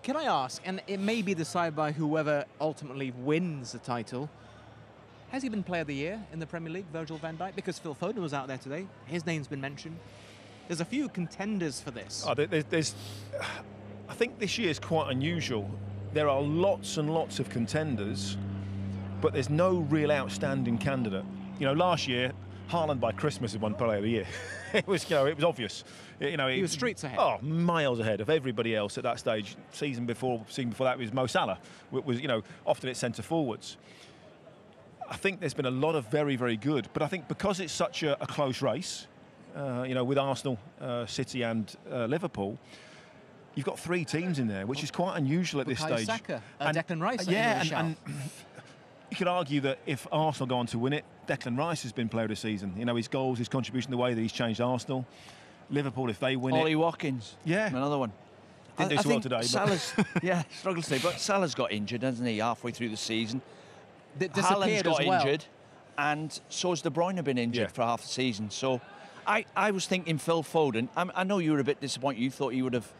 Can I ask, and it may be decided by whoever ultimately wins the title, has he been Player of the Year in the Premier League, Virgil van Dijk? Because Phil Foden was out there today. His name's been mentioned. There's a few contenders for this. Oh, I think this year is quite unusual. There are lots and lots of contenders, but there's no real outstanding candidate. You know, last year, Haaland by Christmas had won Player of the Year. It was obvious. He was streets ahead. Oh, miles ahead of everybody else at that stage. Season before that was Mo Salah. Was often at centre forwards. I think there's been a lot of very, very good, but I think because it's such a close race, with Arsenal, City and Liverpool, you've got 3 teams in there, which is quite unusual at this stage. Saka, Declan Rice. And you could argue that if Arsenal go on to win it, Declan Rice has been Player of the Season. You know, his goals, his contribution, the way that he's changed Arsenal. Liverpool, if they win Ollie Watkins. Yeah. Another one. Didn't do so well today. Salah's, struggles today. But Salah's got injured, hasn't he, halfway through the season? Haaland's got injured, and so's De Bruyne been injured for half the season. So I was thinking Phil Foden. I know you were a bit disappointed. You thought he would have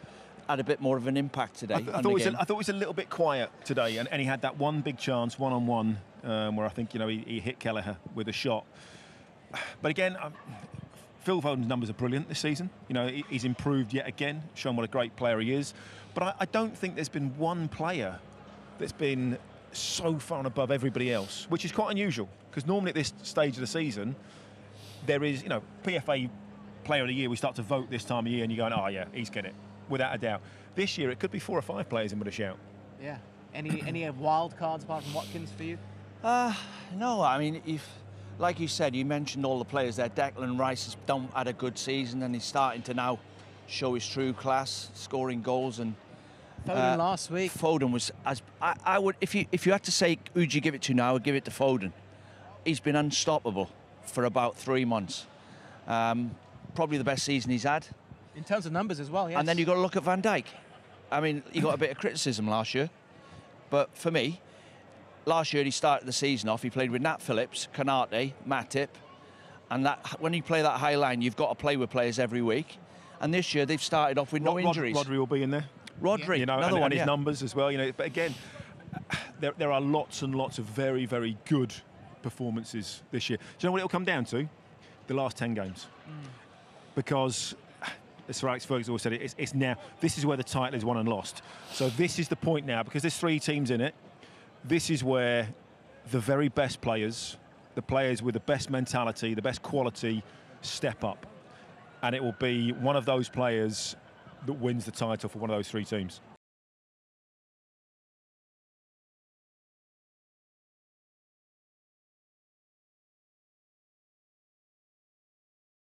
had a bit more of an impact today. I thought he was a little bit quiet today, and he had that one big chance, one-on-one, where I think he hit Kelleher with a shot. But again, Phil Foden's numbers are brilliant this season. You know, he's improved yet again, shown what a great player he is. But I don't think there's been one player that's been so far and above everybody else, which is quite unusual, because normally at this stage of the season, there is, PFA Player of the Year, we start to vote this time of year, and you're going, oh yeah, he's getting it, without a doubt. This year, it could be 4 or 5 players in with a shout. Yeah. Any wild cards apart from Watkins for you? No, I mean, like you said, you mentioned all the players there. Declan Rice has had a good season, and he's starting to now show his true class, scoring goals. And Foden last week. Foden was, I would, if you had to say who'd you give it to now, I would give it to Foden. He's been unstoppable for about 3 months. Probably the best season he's had. In terms of numbers as well, yes. And then you've got to look at Van Dijk. I mean, he got a bit of criticism last year. But for me, last year he started the season off, he played with Nat Phillips, Kanate, Matip. And when you play that high line, you've got to play with players every week. And this year they've started off with no injuries. Rodri will be in there. Rodri, another one. And his numbers as well. But again, there are lots and lots of very, very good performances this year. Do you know what it'll come down to? The last 10 games. Because, as Sir Alex Ferguson always said, it's now, this is where the title is won and lost. So this is the point now, because there's 3 teams in it. This is where the very best players, the players with the best mentality, the best quality, step up. And it will be one of those players that wins the title for one of those 3 teams.